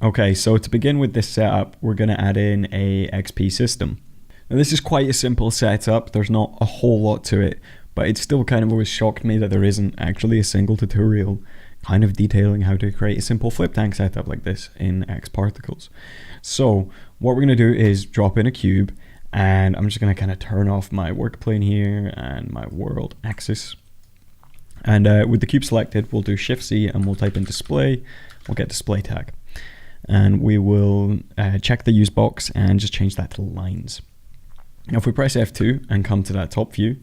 Okay, so to begin with this setup, we're going to add in a XP system. Now this is quite a simple setup, there's not a whole lot to it, but it still kind of always shocked me that there isn't actually a single tutorial kind of detailing how to create a simple flip tank setup like this in XParticles. So what we're going to do is drop in a cube, and I'm just going to kind of turn off my work plane here and my world axis. And with the cube selected, we'll do Shift C and we'll type in display, we'll get display tag. And we will check the use box and just change that to lines. Now if we press F2 and come to that top view,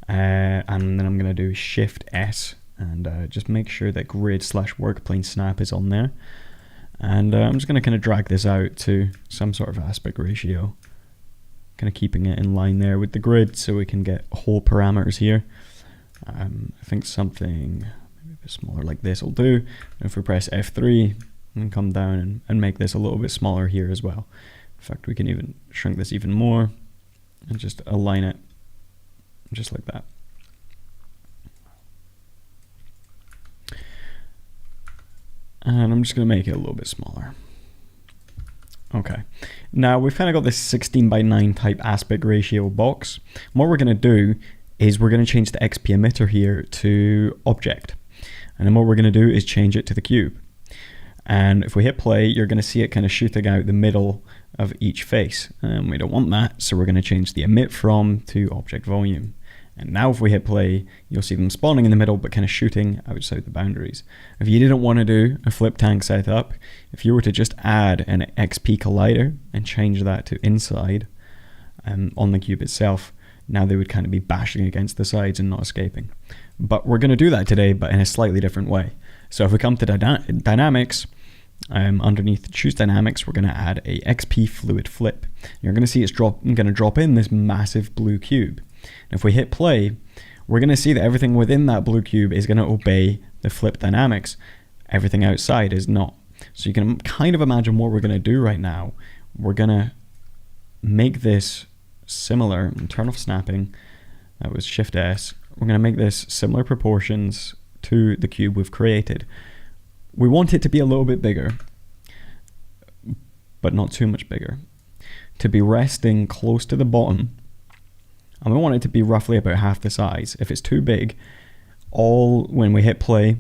and then I'm going to do Shift S and just make sure that grid/work plane snap is on there. And I'm just going to kind of drag this out to some sort of aspect ratio, kind of keeping it in line there with the grid so we can get whole parameters here. I think something maybe a bit smaller like this will do. And if we press F3 and come down and make this a little bit smaller here as well. In fact, we can even shrink this even more and just align it just like that. And I'm just going to make it a little bit smaller. Okay, now we've kind of got this 16:9 type aspect ratio box. And what we're going to do is we're going to change the XP emitter here to object. And then what we're going to do is change it to the cube. And if we hit play, you're going to see it kind of shooting out the middle of each face. And we don't want that, so we're going to change the emit from to object volume. And now if we hit play, you'll see them spawning in the middle, but kind of shooting outside the boundaries. If you didn't want to do a flip tank setup, if you were to just add an XP collider and change that to inside on the cube itself, now they would kind of be bashing against the sides and not escaping. But we're going to do that today, but in a slightly different way. So if we come to dynamics, underneath choose dynamics, we're going to add a XP fluid flip. You're going to see it's going to drop in this massive blue cube. And if we hit play, we're going to see that everything within that blue cube is going to obey the flip dynamics. Everything outside is not. So you can kind of imagine what we're going to do right now. We're going to make this similar and turn off snapping. That was Shift S. We're going to make this similar proportions to the cube we've created. We want it to be a little bit bigger, but not too much bigger. To be resting close to the bottom, and we want it to be roughly about half the size. If it's too big, when we hit play,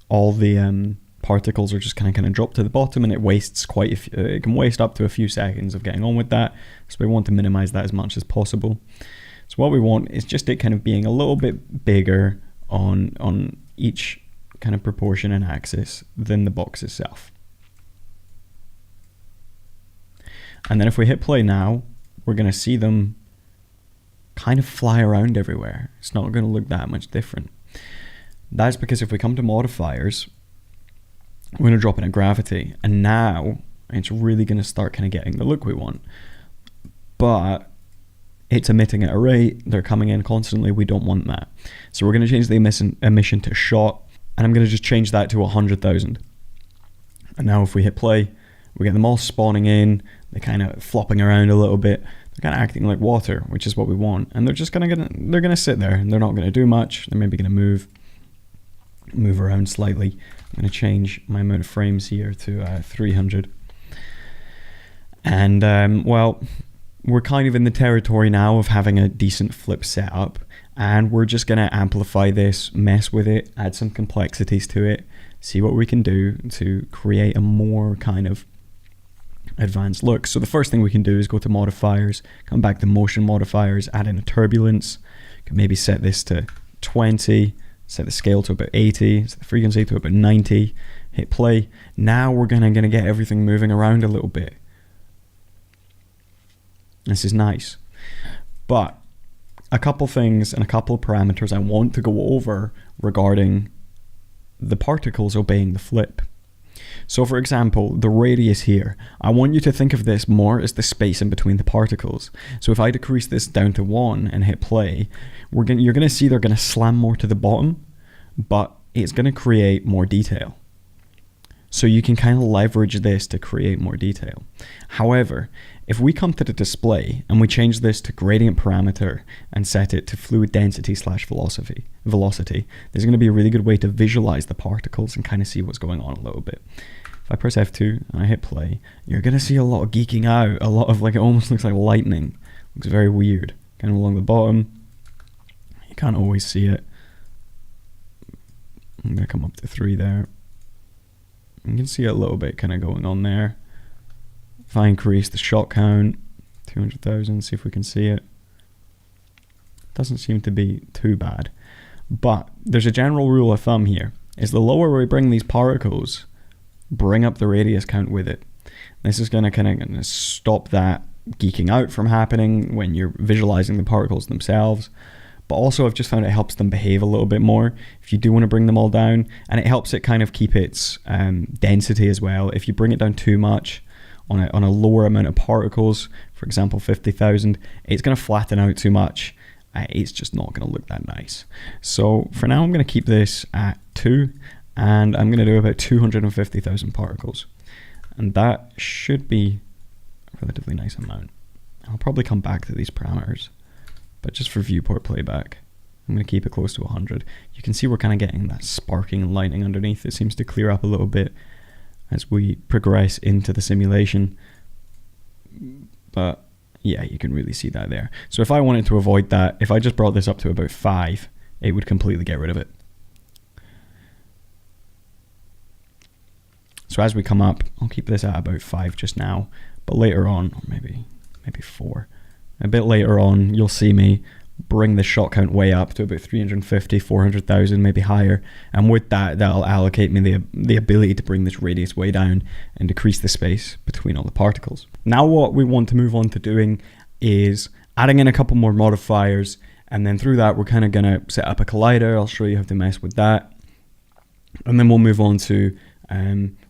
all the particles are just kind of drop to the bottom, and it wastes it can waste up to a few seconds of getting on with that. So we want to minimize that as much as possible. So what we want is just it kind of being a little bit bigger on each kind of proportion and axis than the box itself. And then if we hit play now, we're going to see them kind of fly around everywhere. It's not going to look that much different. That's because if we come to modifiers, we're going to drop in a gravity, and now it's really going to start kind of getting the look we want. But it's emitting at a rate, they're coming in constantly, we don't want that. So we're going to change the emission to shot, and I'm going to just change that to 100,000. And now if we hit play, we get them all spawning in, they're kind of flopping around a little bit, they're kind of acting like water, which is what we want. And they're just they're going to sit there, and they're not going to do much. They're maybe going to move around slightly. I'm going to change my amount of frames here to 300. And well, we're kind of in the territory now of having a decent flip setup, and we're just going to amplify this, mess with it, add some complexities to it, see what we can do to create a more kind of advanced look. So the first thing we can do is go to modifiers, come back to motion modifiers, add in a turbulence, can maybe set this to 20, set the scale to about 80, set the frequency to about 90, hit play. Now we're gonna get everything moving around a little bit. This is nice. But a couple things and a couple of parameters I want to go over regarding the particles obeying the flip. So for example, the radius here, I want you to think of this more as the space in between the particles. So if I decrease this down to 1 and hit play, you're going to see they're going to slam more to the bottom, but it's going to create more detail. So you can kind of leverage this to create more detail. However, if we come to the display and we change this to gradient parameter and set it to fluid density / velocity, there's going to be a really good way to visualize the particles and kind of see what's going on a little bit. if I press F2 and I hit play, you're going to see a lot of geeking out, a lot of like, it almost looks like lightning. Looks very weird. Kind of along the bottom. You can't always see it. I'm going to come up to 3 there. You can see a little bit kind of going on there. If I increase the shot count, 200,000, see if we can see it. Doesn't seem to be too bad. But there's a general rule of thumb here, is the lower we bring these particles, bring up the radius count with it. This is going to kind of stop that geeking out from happening when you're visualizing the particles themselves. But also I've just found it helps them behave a little bit more if you do want to bring them all down, and it helps it kind of keep its density as well. If you bring it down too much on a lower amount of particles, for example 50,000, it's going to flatten out too much. It's just not going to look that nice. So for now I'm going to keep this at 2, and I'm going to do about 250,000 particles, and that should be a relatively nice amount. I'll probably come back to these parameters, but just for viewport playback I'm going to keep it close to 100. You can see we're kind of getting that sparking and lightning underneath. It seems to clear up a little bit as we progress into the simulation, but yeah, you can really see that there. So if I wanted to avoid that, if I just brought this up to about 5, it would completely get rid of it. So as we come up, I'll keep this at about 5 just now, but later on, or maybe 4, a bit later on, you'll see me bring the shot count way up to about 350, 400,000, maybe higher. And with that, that'll allocate me the ability to bring this radius way down and decrease the space between all the particles. Now what we want to move on to doing is adding in a couple more modifiers, and then through that we're kind of going to set up a collider. I'll show you how to mess with that, and then we'll move on to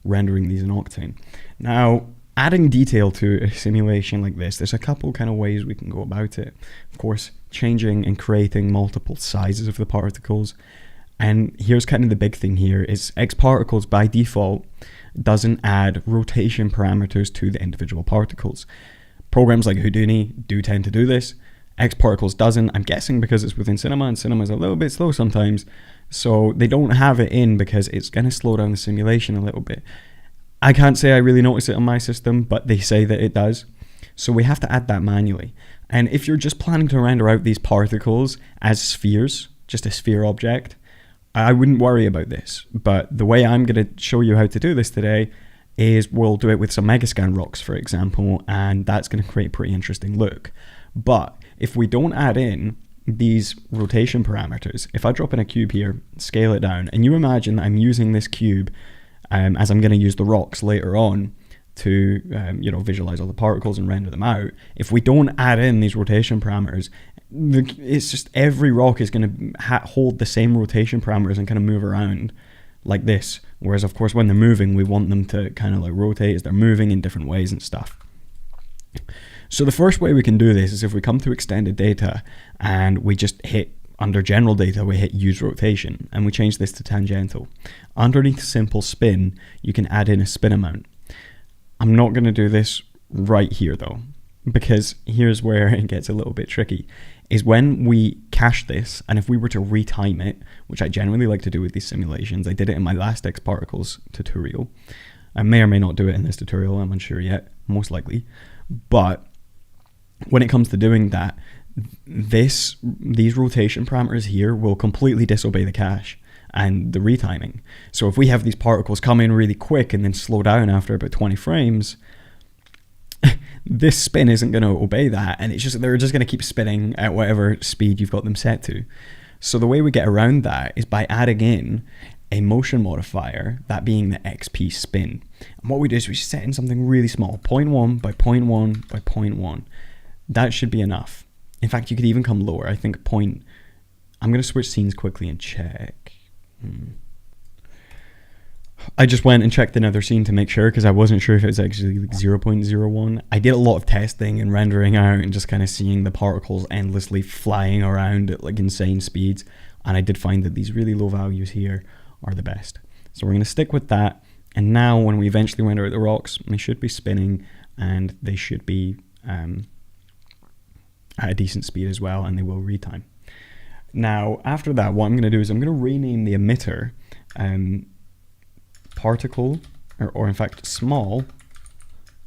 rendering these in Octane. Now, adding detail to a simulation like this, there's a couple kind of ways we can go about it. Of course, changing and creating multiple sizes of the particles. And here's kind of the big thing here is Xparticles by default doesn't add rotation parameters to the individual particles. Programs like Houdini do tend to do this. Xparticles doesn't, I'm guessing because it's within Cinema, and Cinema is a little bit slow sometimes. So they don't have it in because it's going to slow down the simulation a little bit. I can't say I really notice it on my system, but they say that it does. So we have to add that manually. And if you're just planning to render out these particles as spheres, just a sphere object, I wouldn't worry about this. But the way I'm going to show you how to do this today is we'll do it with some Megascan rocks, for example, and that's going to create a pretty interesting look. But if we don't add in these rotation parameters, if I drop in a cube here, scale it down, and you imagine that I'm using this cube as I'm going to use the rocks later on to visualize all the particles and render them out. If we don't add in these rotation parameters, it's just every rock is going to hold the same rotation parameters and kind of move around like this. Whereas of course when they're moving, we want them to kind of like rotate as they're moving in different ways and stuff. So the first way we can do this is if we come to extended data and we just hit under general data, we hit use rotation and we change this to tangential. Underneath simple spin, you can add in a spin amount. I'm not going to do this right here though, because here's where it gets a little bit tricky, is when we cache this, and if we were to retime it, which I generally like to do with these simulations, I did it in my last Xparticles tutorial. I may or may not do it in this tutorial, I'm unsure yet, most likely. But when it comes to doing that, these rotation parameters here will completely disobey the cache and the retiming. So if we have these particles come in really quick and then slow down after about 20 frames, this spin isn't going to obey that, and they're just going to keep spinning at whatever speed you've got them set to. So the way we get around that is by adding in a motion modifier, that being the XP spin. And what we do is we set in something really small, 0.1 by 0.1 by 0.1. That should be enough. In fact, you could even come lower. I think I'm going to switch scenes quickly and check. I just went and checked another scene to make sure, because I wasn't sure if it was actually like 0.01. I did a lot of testing and rendering out and just kind of seeing the particles endlessly flying around at like insane speeds, and I did find that these really low values here are the best. So we're going to stick with that, and now when we eventually render out the rocks, they should be spinning and they should be at a decent speed as well, and they will retime. Now after that, what I'm going to do is I'm going to rename the emitter particle or in fact small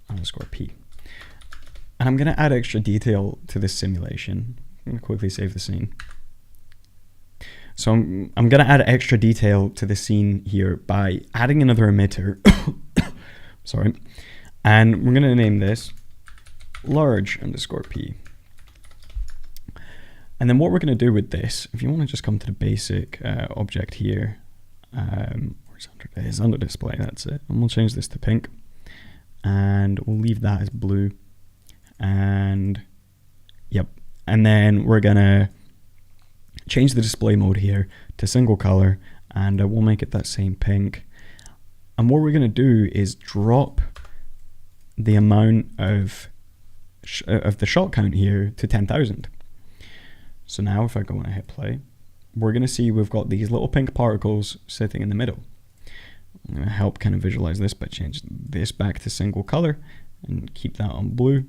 underscore p. And I'm going to add extra detail to this simulation. I'm going to quickly save the scene. So I'm going to add extra detail to the scene here by adding another emitter. Sorry. And we're going to name this large underscore p. And then what we're going to do with this, if you want to just come to the basic object here, it's under display, that's it. And we'll change this to pink. And we'll leave that as blue. And yep. And then we're going to change the display mode here to single color, and we'll make it that same pink. And what we're going to do is drop the amount of the shot count here to 10,000. So now if I go and hit play, we're going to see we've got these little pink particles sitting in the middle. I'm going to help kind of visualize this by changing this back to single color and keep that on blue.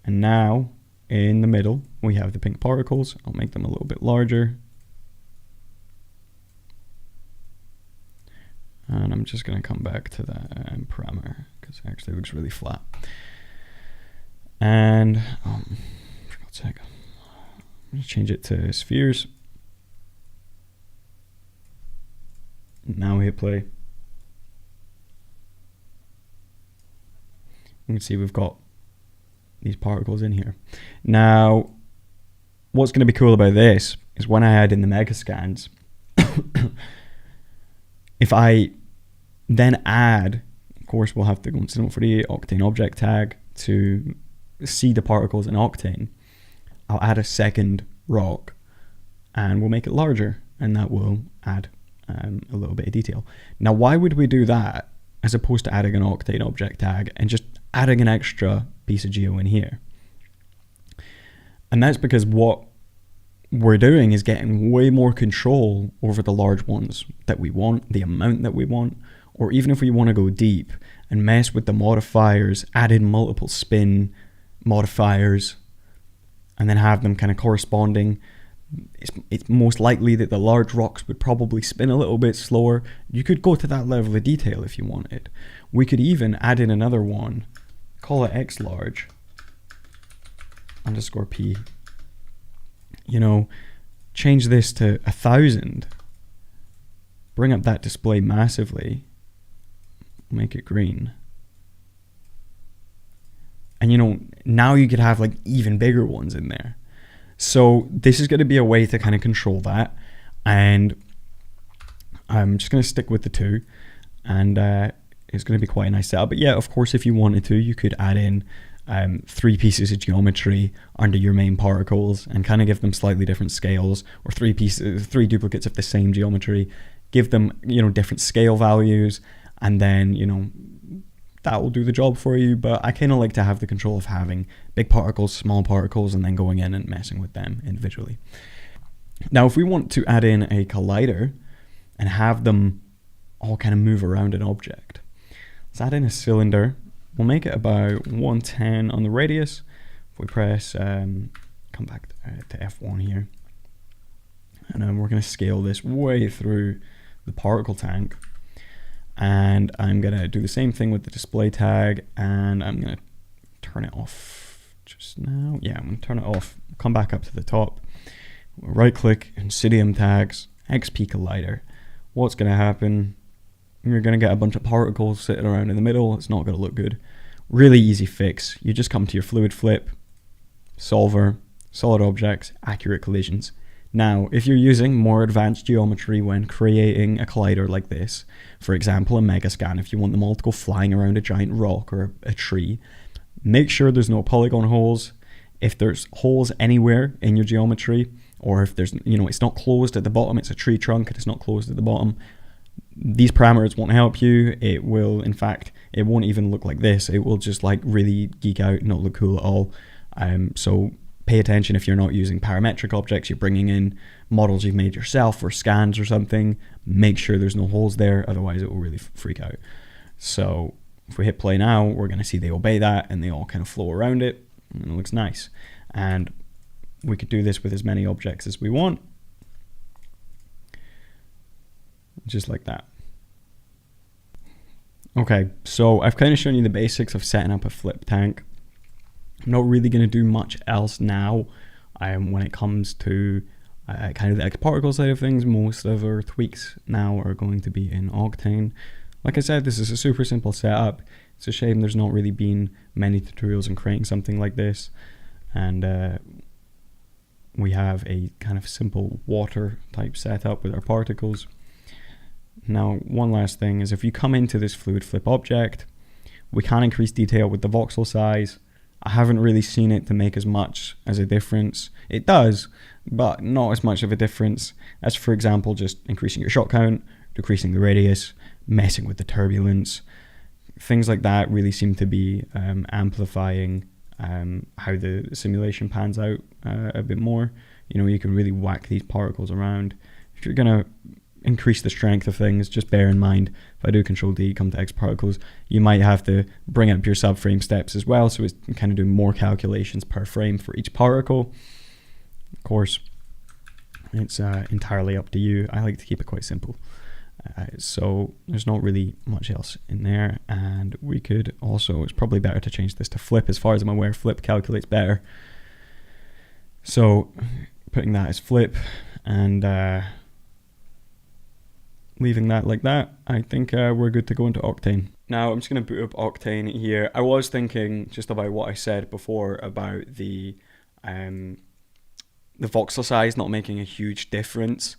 And now in the middle we have the pink particles. I'll make them a little bit larger. And I'm just going to come back to that parameter because it actually looks really flat. And for God's sake, I'm going to change it to spheres. Now we hit play. You can see we've got these particles in here. Now, what's going to be cool about this is when I add in the mega scans, if I then add, of course, we'll have to go into Cinema 48 Octane object tag to see the particles in Octane. I'll add a second rock and we'll make it larger, and that will add a little bit of detail. Now, why would we do that as opposed to adding an Octane object tag and just adding an extra piece of geo in here? And that's because what we're doing is getting way more control over the large ones that we want, the amount that we want, or even if we want to go deep and mess with the modifiers, add in multiple spin modifiers, and then have them kind of corresponding. It's most likely that the large rocks would probably spin a little bit slower. You could go to that level of detail if you wanted. We could even add in another one, call it X large underscore P. You know, change this to 1,000. Bring up that display massively. Make it green. And you know, now you could have like even bigger ones in there. So this is going to be a way to kind of control that. And I'm just going to stick with the two. And it's going to be quite a nice setup. But yeah, of course, if you wanted to, you could add in 3 pieces of geometry under your main particles and kind of give them slightly different scales, or 3 duplicates of the same geometry, give them, you know, different scale values, and then, you know, that will do the job for you. But I kind of like to have the control of having big particles, small particles, and then going in and messing with them individually. Now, if we want to add in a collider and have them all kind of move around an object, let's add in a cylinder. We'll make it about 110 on the radius. If we press, come back to F1 here, and then we're going to scale this way through the particle tank. And I'm going to do the same thing with the display tag, and I'm going to turn it off just now. Yeah, I'm going to turn it off. Come back up to the top. We'll right click, Insidium tags, XP collider. What's going to happen? You're going to get a bunch of particles sitting around in the middle. It's not going to look good. Really easy fix. You just come to your fluid flip, solver, solid objects, accurate collisions. Now, if you're using more advanced geometry when creating a collider like this, for example, a megascan, if you want them all to go flying around a giant rock or a tree, make sure there's no polygon holes. If there's holes anywhere in your geometry, or if there's, you know, it's not closed at the bottom, it's a tree trunk and it's not closed at the bottom, these parameters won't help you. It will, in fact, it won't even look like this. It will just like really geek out, not look cool at all. So pay attention if you're not using parametric objects, you're bringing in models you've made yourself or scans or something. Make sure there's no holes there, otherwise it will really freak out. So if we hit play now, we're going to see they obey that and they all kind of flow around it, and it looks nice. And we could do this with as many objects as we want, just like that. Okay, so I've kind of shown you the basics of setting up a flip tank. I'm not really going to do much else now when it comes to kind of the X particle side of things. Most of our tweaks now are going to be in Octane. Like I said, this is a super simple setup. It's a shame there's not really been many tutorials in creating something like this. And we have a kind of simple water type setup with our particles. Now, one last thing is if you come into this fluid flip object, we can increase detail with the voxel size. I haven't really seen it to make as much as a difference. It does, but not as much of a difference as, for example, just increasing your shot count, decreasing the radius, messing with the turbulence. Things like that really seem to be amplifying how the simulation pans out a bit more. You know, you can really whack these particles around. If you're going to increase the strength of things, just bear in mind, if I do Control D, come to X particles, you might have to bring up your subframe steps as well, so it's kind of doing more calculations per frame for each particle. Of course, it's entirely up to you. I like to keep it quite simple. So there's not really much else in there, and we could also, it's probably better to change this to flip. As far as I'm aware, flip calculates better. So putting that as flip and leaving that like that, I think we're good to go into Octane. Now I'm just going to boot up Octane here. I was thinking just about what I said before about the voxel size not making a huge difference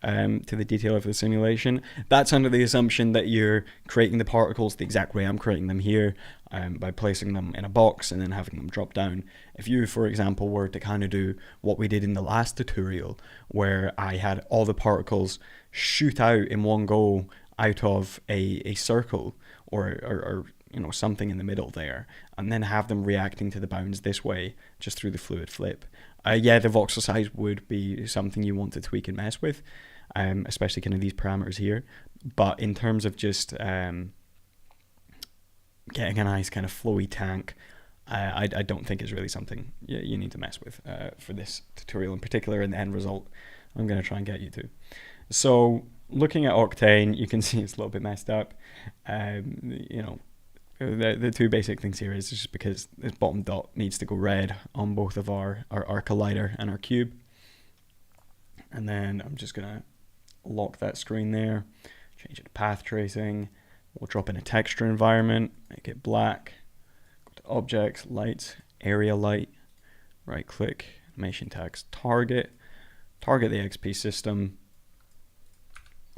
to the detail of the simulation. That's under the assumption that you're creating the particles the exact way I'm creating them here, by placing them in a box and then having them drop down. If you, for example, were to kind of do what we did in the last tutorial, where I had all the particles shoot out in one go out of a circle or you know, something in the middle there, and then have them reacting to the bounds this way just through the fluid flip, yeah, the voxel size would be something you want to tweak and mess with, especially kind of these parameters here. But in terms of just getting a nice kind of flowy tank, I don't think is really something you need to mess with for this tutorial in particular, and the end result I'm going to try and get you to. So looking at Octane, you can see it's a little bit messed up. You know, the two basic things here is just because this bottom dot needs to go red on both of our collider and our cube. And then I'm just going to lock that screen there, change it to path tracing. We'll drop in a texture environment, make it black, go to objects, lights, area light, right click, animation tags, target the XP system.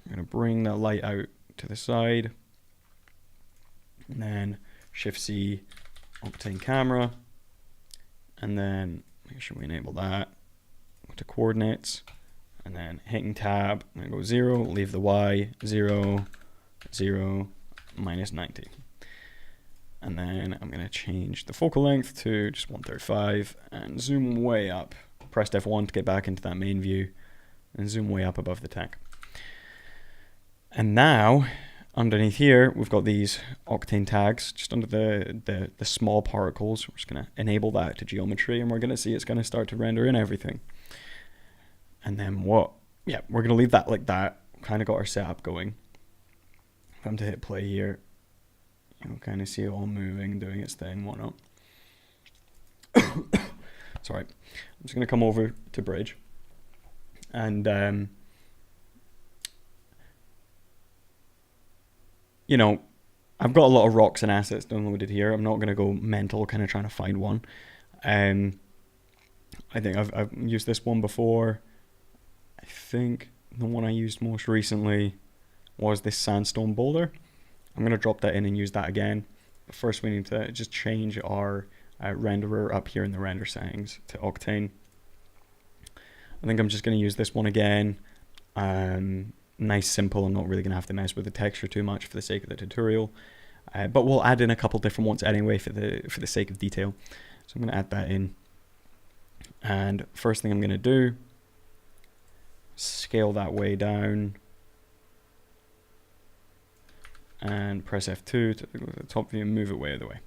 I'm going to bring that light out to the side, and then Shift C, Octane camera, and then make sure we enable that. Go to coordinates, and then hitting tab, I'm going to go 0, leave the Y, 0, 0, minus 90. And then I'm going to change the focal length to just 135 and zoom way up. Press F1 to get back into that main view and zoom way up above the tank. And now, underneath here, we've got these Octane tags just under the small particles. We're just going to enable that to geometry, and we're going to see it's going to start to render in everything. And then we're going to leave that like that. Kind of got our setup going. If I'm to hit play here, you'll kind of see it all moving, doing its thing, whatnot. Sorry. I'm just going to come over to Bridge. And you know, I've got a lot of rocks and assets downloaded here. I'm not going to go mental kind of trying to find one. I think I've used this one before. I think the one I used most recently was this sandstone boulder. I'm going to drop that in and use that again. But first we need to just change our renderer up here in the render settings to Octane. I think I'm just going to use this one again. Nice, simple. I'm not really going to have to mess with the texture too much for the sake of the tutorial. But we'll add in a couple different ones anyway for the sake of detail. So I'm going to add that in. And first thing I'm going to do, scale that way down. And press F2 to go to the top view and move it way out of the way.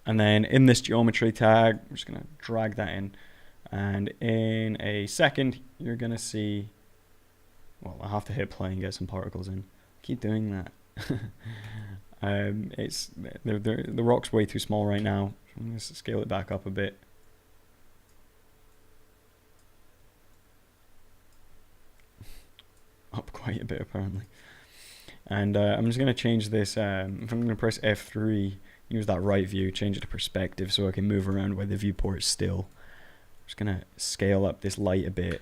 And then in this geometry tag, we're just going to drag that in. And in a second, you're going to see, well, I have to hit play and get some particles in. Keep doing that. It's the rock's way too small right now. I'm going to scale it back up a bit. Up quite a bit apparently. And I'm just going to change this. If I'm going to press F3, use that right view, change it to perspective so I can move around while the viewport's still. I'm just going to scale up this light a bit,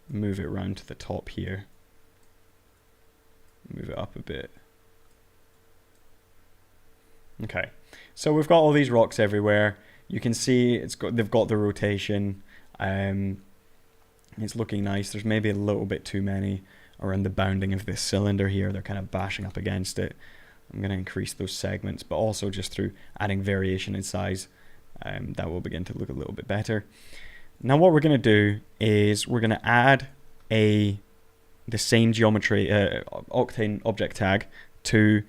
move it around to the top here. Move it up a bit. Okay, so we've got all these rocks everywhere. You can see they've got the rotation. It's looking nice. There's maybe a little bit too many around the bounding of this cylinder here. They're kind of bashing up against it. I'm going to increase those segments, but also just through adding variation in size, that will begin to look a little bit better. Now what we're going to do is we're going to add the same geometry Octane object tag to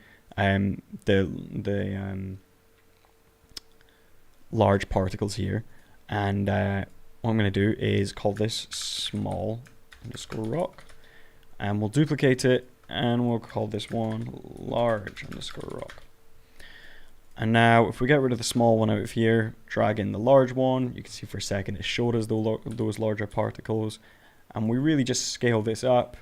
the large particles here, and what I'm going to do is call this small underscore rock, and we'll duplicate it, and we'll call this one large underscore rock. And now if we get rid of the small one out of here, drag in the large one, you can see for a second it showed us those larger particles, and we really just scale this up.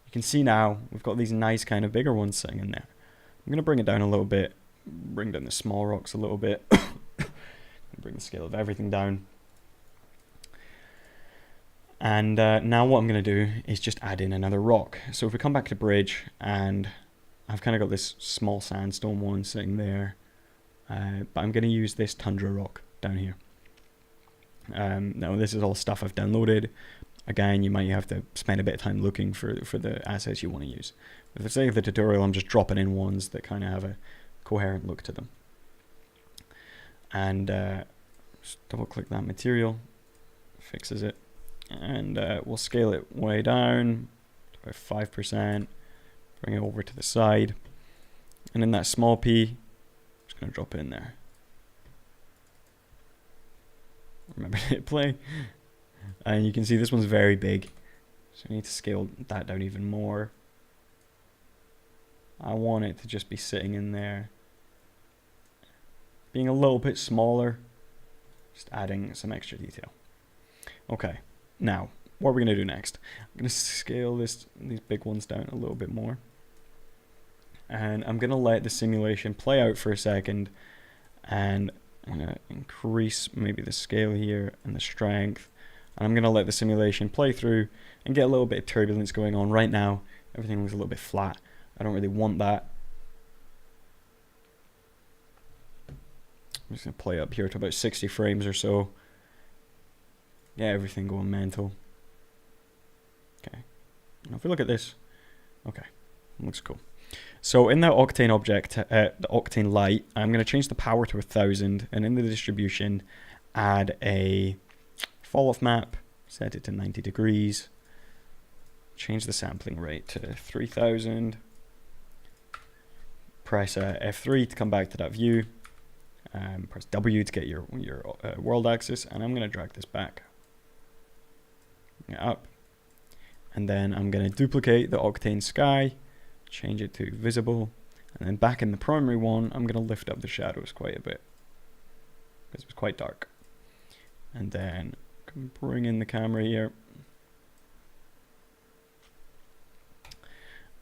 You can see now we've got these nice kind of bigger ones sitting in there. I'm going to bring it down a little bit, bring down the small rocks a little bit, bring the scale of everything down. And now what I'm going to do is just add in another rock. So if we come back to bridge, and I've kind of got this small sandstone one sitting there, but I'm going to use this tundra rock down here. Now this is all stuff I've downloaded. Again, you might have to spend a bit of time looking for the assets you want to use. For the sake of the tutorial, I'm just dropping in ones that kind of have a coherent look to them. And just double click that material, fixes it, and we'll scale it way down to about 5%, bring it over to the side, and in that small p, I'm just going to drop it in there. Remember to hit play. And you can see this one's very big, so I need to scale that down even more. I want it to just be sitting in there, being a little bit smaller, just adding some extra detail. Okay, now what are we going to do next? I'm going to scale these big ones down a little bit more, and I'm going to let the simulation play out for a second, and I'm going to increase maybe the scale here and the strength. And I'm going to let the simulation play through and get a little bit of turbulence going on. Right now, everything looks a little bit flat. I don't really want that. I'm just going to play up here to about 60 frames or so. Yeah, everything going mental. Okay. Now if we look at this, okay, it looks cool. So in that Octane object, the Octane light, I'm going to change the power to 1000, and in the distribution, add a fall off map, set it to 90 degrees, change the sampling rate to 3000, press F3 to come back to that view, press W to get your world axis, and I'm going to drag this back, up, and then I'm going to duplicate the Octane sky, change it to visible, and then back in the primary one, I'm going to lift up the shadows quite a bit, because it was quite dark, and then bring in the camera here,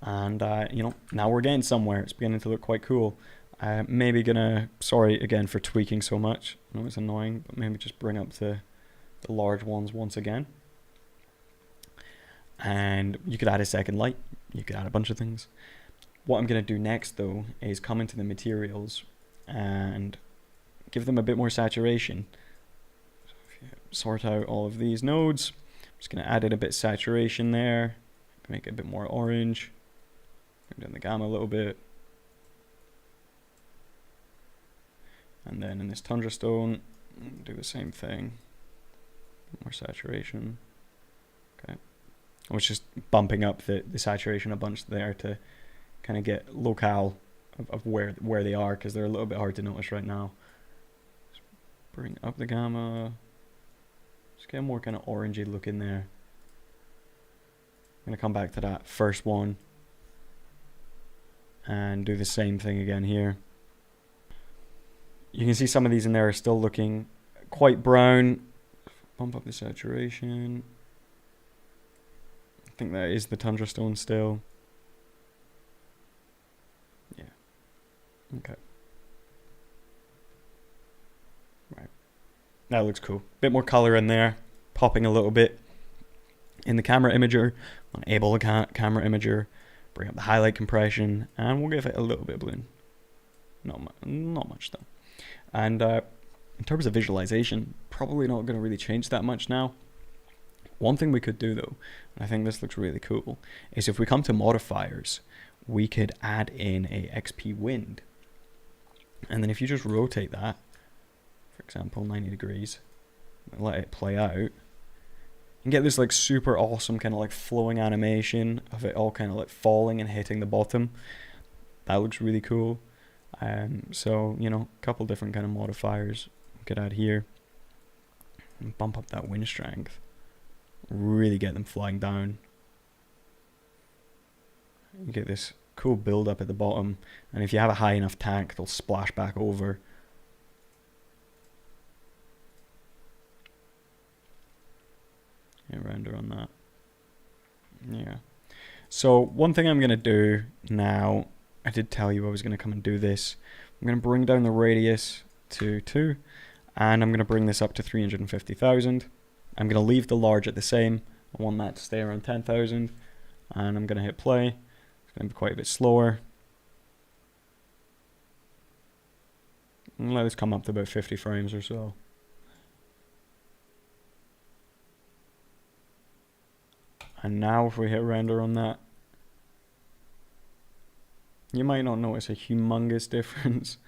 and you know, now we're getting somewhere. It's beginning to look quite cool. Maybe gonna, sorry again for tweaking so much, I know it's annoying, but maybe just bring up the large ones once again, and you could add a second light, you could add a bunch of things. What I'm gonna do next though is come into the materials and give them a bit more saturation. Sort out all of these nodes. I'm just going to add in a bit of saturation there, make it a bit more orange, bring down the gamma a little bit, and then in this tundra stone, do the same thing, more saturation. Okay, I was just bumping up the saturation a bunch there to kind of get locale of where they are, because they're a little bit hard to notice right now. Just bring up the gamma. Just get a more kind of orangey look in there. I'm going to come back to that first one. and do the same thing again here. You can see some of these in there are still looking quite brown. Bump up the saturation. I think that is the tundra stone still. Yeah. Okay. Right. That looks cool. Bit more color in there, popping a little bit. In the camera imager, enable the camera imager, bring up the highlight compression, and we'll give it a little bit of bloom. Not much though. And in terms of visualization, probably not going to really change that much now. One thing we could do though, and I think this looks really cool, is if we come to modifiers, we could add in a XP wind. And then if you just rotate that, for example, 90 degrees, and let it play out, and get this like super awesome kind of like flowing animation of it all kind of like falling and hitting the bottom. That looks really cool. So, you know, a couple different kind of modifiers we could add here. And bump up that wind strength. Really get them flying down. You get this cool build up at the bottom, and if you have a high enough tank, they'll splash back over. Yeah, render on that. Yeah. So one thing I'm going to do now, I did tell you I was going to come and do this. I'm going to bring down the radius to 2, and I'm going to bring this up to 350,000. I'm going to leave the large at the same. I want that to stay around 10,000, and I'm going to hit play. It's going to be quite a bit slower. And let this come up to about 50 frames or so. And now if we hit render on that, you might not notice a humongous difference,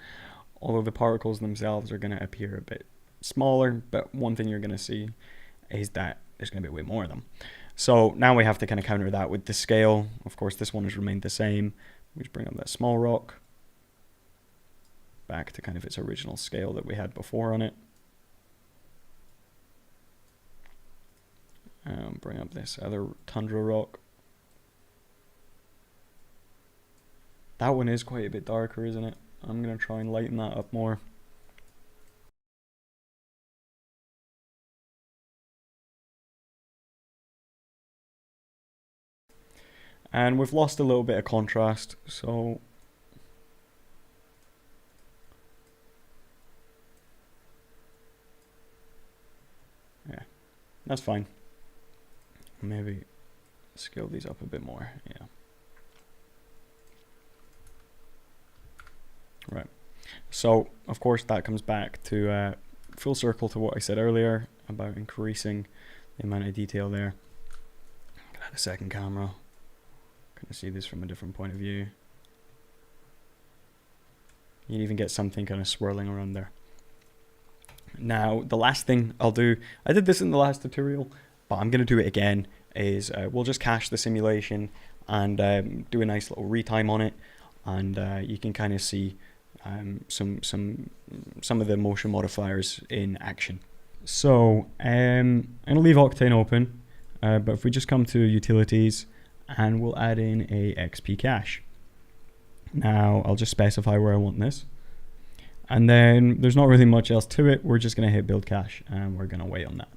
although the particles themselves are going to appear a bit smaller, but one thing you're going to see is that there's going to be way more of them. So now we have to kind of counter that with the scale. Of course, this one has remained the same. We just bring up that small rock back to kind of its original scale that we had before on it. Bring up this other tundra rock. That one is quite a bit darker, isn't it? I'm going to try and lighten that up more. And we've lost a little bit of contrast, so yeah, that's fine. Maybe scale these up a bit more, yeah. Right, so of course that comes back to full circle to what I said earlier about increasing the amount of detail there. Add a second camera. Kind of see this from a different point of view. You can even get something kind of swirling around there. Now, the last thing I'll do, I did this in the last tutorial, but I'm going to do it again, is we'll just cache the simulation and do a nice little retime on it, and you can kind of see some of the motion modifiers in action. So I'm going to leave Octane open, but if we just come to utilities, and we'll add in a XP cache. Now I'll just specify where I want this, and then there's not really much else to it. We're just going to hit build cache, and we're going to wait on that.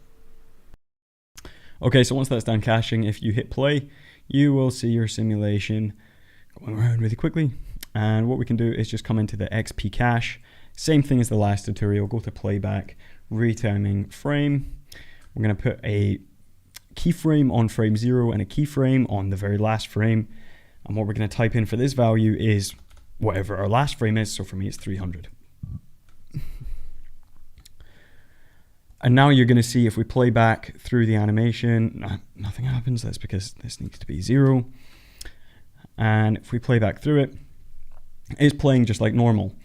Okay, so once that's done caching, if you hit play, you will see your simulation going around really quickly. And what we can do is just come into the XP cache, same thing as the last tutorial, go to playback, retiming frame. We're going to put a keyframe on frame 0 and a keyframe on the very last frame. And what we're going to type in for this value is whatever our last frame is. So for me, it's 300. And now you're going to see if we play back through the animation, nothing happens. That's because this needs to be 0. And if we play back through it, it's playing just like normal.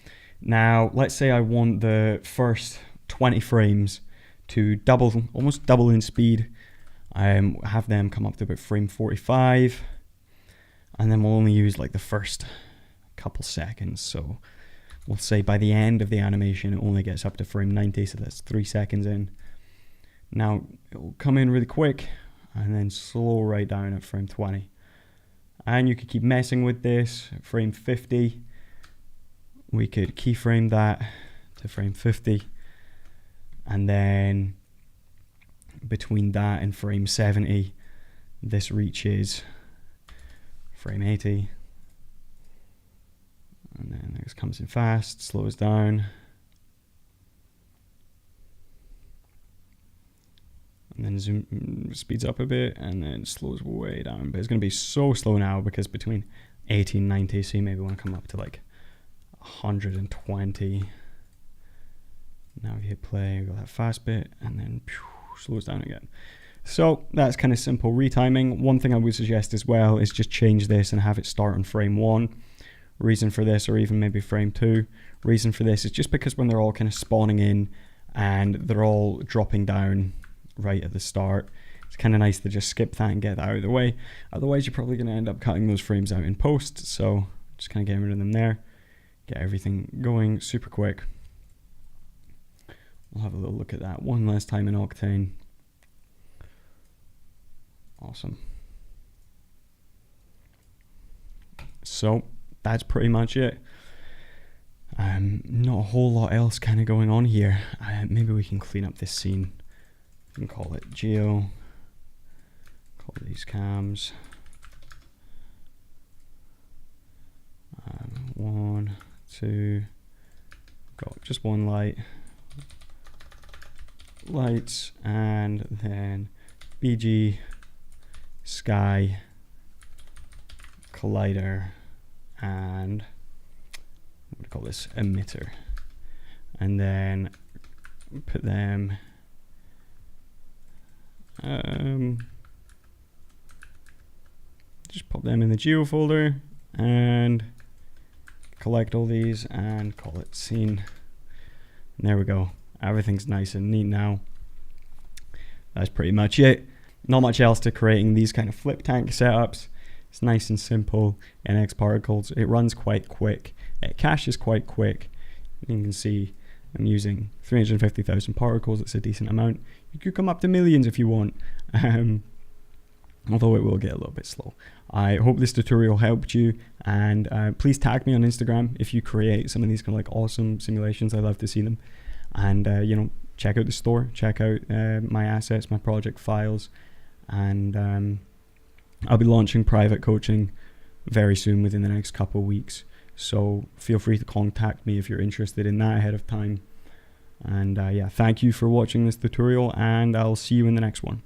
Now, let's say I want the first 20 frames to double, almost double in speed. Have them come up to about frame 45, and then we'll only use like the first couple seconds. So we'll say by the end of the animation, it only gets up to frame 90, so that's 3 seconds in. Now it will come in really quick and then slow right down at frame 20. And you could keep messing with this. Frame 50, we could keyframe that to frame 50, and then between that and frame 70, this reaches frame 80, and then this comes in fast, slows down, and then zoom, speeds up a bit, and then slows way down. But it's going to be so slow now because between 80 and 90, so you maybe want to come up to like 120. Now if you hit play, go that fast bit, and then slows down again. So that's kind of simple retiming. One thing I would suggest as well is just change this and have it start on frame 1. Reason for this, or even maybe frame 2. Reason for this is just because when they're all kind of spawning in and they're all dropping down right at the start, it's kind of nice to just skip that and get that out of the way. Otherwise you're probably going to end up cutting those frames out in post, so just kind of getting rid of them there. Get everything going super quick. We'll have a little look at that one last time in Octane. Awesome. So that's pretty much it. Not a whole lot else kind of going on here. Maybe we can clean up this scene. We can call it Geo. Call these cams. 1, 2. Got just one lights, and then BG, Sky, Collider, and what do we call this? Emitter. And then put them just pop them in the Geo folder and collect all these and call it scene. And there we go. Everything's nice and neat now. That's pretty much it. Not much else to creating these kind of flip tank setups. It's nice and simple. NX particles, it runs quite quick. It caches quite quick. You can see I'm using 350,000 particles. It's a decent amount. You could come up to millions if you want. Although it will get a little bit slow. I hope this tutorial helped you, and please tag me on Instagram if you create some of these kind of like awesome simulations. I love to see them. And you know, check out the store, check out my assets, my project files, and I'll be launching private coaching very soon, within the next couple of weeks. So feel free to contact me if you're interested in that ahead of time. And yeah, thank you for watching this tutorial, and I'll see you in the next one.